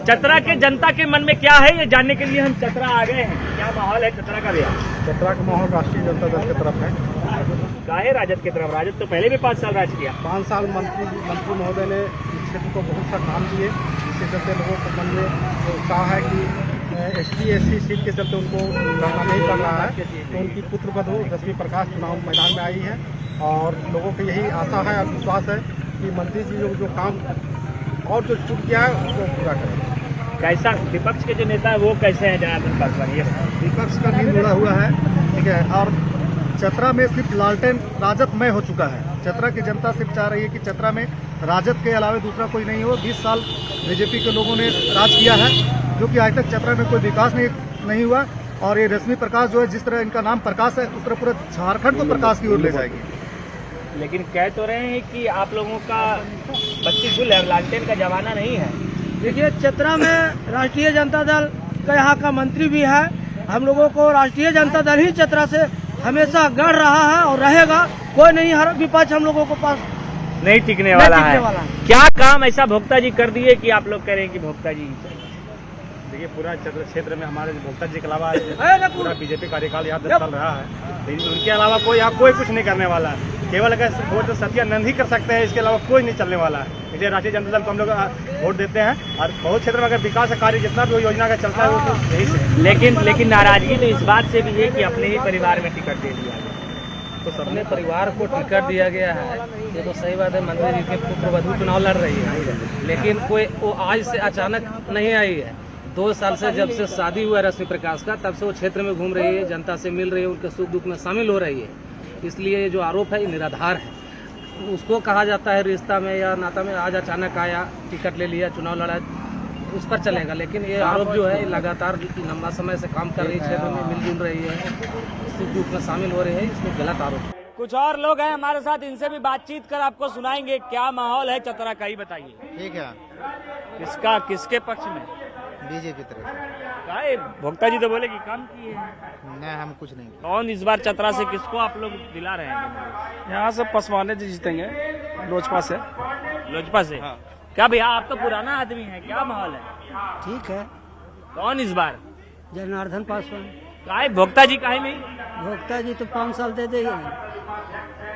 चतरा के जनता के मन में क्या है ये जानने के लिए हम चतरा आ गए हैं। क्या माहौल है चतरा का भैया? चतरा का माहौल राष्ट्रीय जनता दल की तरफ है। काहे राजद की तरफ? राजद तो पहले भी 5 साल राज किया। 5 साल मंत्री महोदय ने इस क्षेत्र को बहुत सा काम दिए, जिसके चलते लोगों के मन में उत्साह है कि ST/SC सीट के चलते उनको लड़ना नहीं पड़ रहा है। तो उनकी पुत्रवधू रश्मि प्रकाश चुनाव मैदान में आई है और लोगों को यही आशा है और विश्वास है कि मंत्री जी जो काम और जो छूट गया है उसको पूरा करें। कैसा विपक्ष के जो नेता है वो कैसे हैं जनार्दन पासवान? ये विपक्ष का नींद उड़ा हुआ है, ठीक है। और चतरा में सिर्फ लालटेन राजदमय हो चुका है। चतरा की जनता सिर्फ चाह रही है कि चतरा में राजद के अलावा दूसरा कोई नहीं हो। 20 साल बीजेपी के लोगों ने राज किया है, जो कि आज तक चतरा में कोई विकास नहीं हुआ। और ये रश्मि प्रकाश जो है, जिस तरह इनका नाम प्रकाश है, उस तरह पूरा झारखंड को प्रकाश की ओर ले जाएगी। लेकिन कह तो रहे हैं कि आप लोगों का बत्ती गुल है, लालटेन का जमाना नहीं है। देखिए, चतरा में राष्ट्रीय जनता दल का यहाँ का मंत्री भी है। हम लोगों को राष्ट्रीय जनता दल ही चतरा से हमेशा गढ़ रहा है और रहेगा। कोई नहीं, हर विपक्ष हम लोगों को पास नहीं टिकने वाला है। क्या काम ऐसा भोक्ता जी कर दिए कि आप लोग कह रहे हैं कि भोक्ता जी? देखिए, पूरा चतरा क्षेत्र में हमारे भोक्ता जी के अलावा पूरा बीजेपी कार्यकाल यहाँ 10 साल रहा है, लेकिन उनके अलावा कोई यहाँ कोई कुछ नहीं करने वाला है। केवल अगर वोट सत्यानंद ही कर सकते हैं, इसके अलावा कोई नहीं चलने वाला है। इसलिए राष्ट्रीय जनता दल को हम लोग वोट देते हैं और बहुत क्षेत्र में अगर विकास कार्य जितना भी योजना का चलता है वो तो यही से। लेकिन नाराजगी तो इस बात से भी है कि अपने ही परिवार में टिकट दे दिया गया। तो सबने परिवार को टिकट दिया गया है, ये तो सही बात है। मंत्री जी के पुत्रवधू चुनाव लड़ रही है, लेकिन कोई वो आज से अचानक नहीं आई है। 2 साल से जब से शादी हुआ रश्मि प्रकाश का, तब से वो क्षेत्र में घूम रही है, जनता से मिल रही है, उनके सुख दुख में शामिल हो रही है। इसलिए ये जो आरोप है ये निराधार है। उसको कहा जाता है रिश्ता में या नाता में, आज अचानक आया, टिकट ले लिया, चुनाव लड़ा, उस पर चलेगा। लेकिन ये आरोप जो है लगातार लंबा समय से काम कर रही है, क्षेत्र में मिलजुल रही है, सुख दुख में शामिल हो रही है, इसमें गलत आरोप है। कुछ और लोग हैं हमारे साथ, इनसे भी बातचीत कर आपको सुनाएंगे क्या माहौल है चतरा का। ही बताइए। ठीक है। किसका, किसके पक्ष में? बीजेपी तरफ। काहे भोक्ता जी तो बोले कि काम किए हैं। नहीं, हम कुछ नहीं। कौन इस बार चतरा से किसको आप लोग दिला रहे हैं? यहाँ से पासवान जी जीतेंगे, लोजपा से। लोजपा से? हाँ। क्या भैया, आप तो पुराना आदमी है, क्या माहौल है? ठीक है। कौन इस बार? जनार्दन पासवान। काहे भोक्ता जी काहे नहीं? भोक्ता जी तो 5 साल दे देंगे।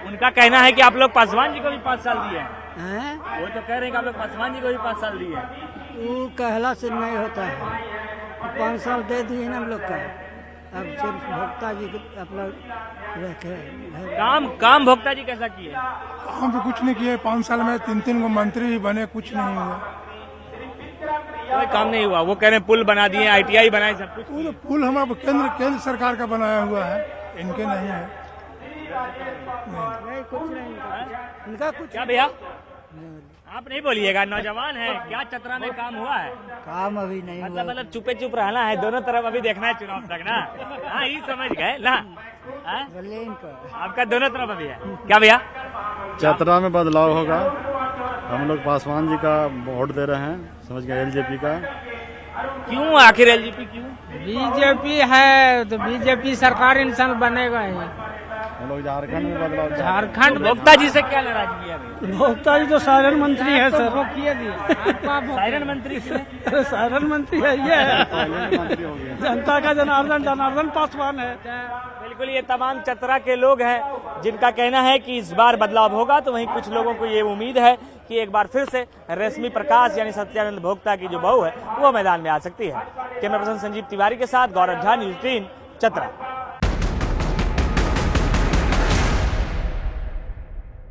उनका कहना है कि आप लोग पासवान जी को भी 5 साल दिए हैं। वो तो कह रहे हैं कि आप लोग पासवान जी को भी 5 साल दिए हैं। वो कहला से नहीं होता है। 5 साल दे दिए ना हम लोग का। अब सिर्फ भोक्ता जी अपना रखे। काम भोक्ता जी कैसा किए? काम भी कुछ नहीं किए। 5 साल में 3 गो मंत्री बने, कुछ नहीं हुआ। कोई काम नहीं हुआ। वो कह रहे हैं पुल बना दिए, ITI बनाए, सब कुछ। वो पुल हमारा केंद्र सरकार का बनाया हुआ है, इनके नहीं है। नहीं, कुछ नहीं इनका कुछ। क्या भैया, आप नहीं बोलिएगा, नौजवान है। क्या चतरा में काम हुआ है? काम अभी नहीं हुआ। मतलब चुपे चुप रहना है, दोनों तरफ अभी देखना है चुनाव तक ना। हाँ, ये समझ गए ना। आपका दोनों तरफ अभी है। क्या भैया? चतरा में बदलाव होगा। हम लोग पासवान जी का वोट दे रहे हैं, समझ गए, LJP का। क्यों आखिर LJP क्यों? बीजेपी है तो बीजेपी सरकार इंसान बनेगा ही। हम लोग झारखंड में बदलाव। झारखंड भोक्ता जी से क्या नाराजगी है? भोक्ता जी तो सायरन मंत्री है सर। वो किए सायरन मंत्री? सायरन मंत्री है ये जनता का जनार्दन पासवान है। बिल्कुल, ये तमाम चतरा के लोग हैं जिनका कहना है कि इस बार बदलाव होगा। तो वहीं कुछ लोगों को ये उम्मीद है कि एक बार फिर से रश्मि प्रकाश यानी सत्यानंद भोक्ता की जो बहू है वो मैदान में आ सकती है। कैमरा पर्सन संजीव तिवारी के साथ गौरव झा, न्यूज़ 3 चतरा।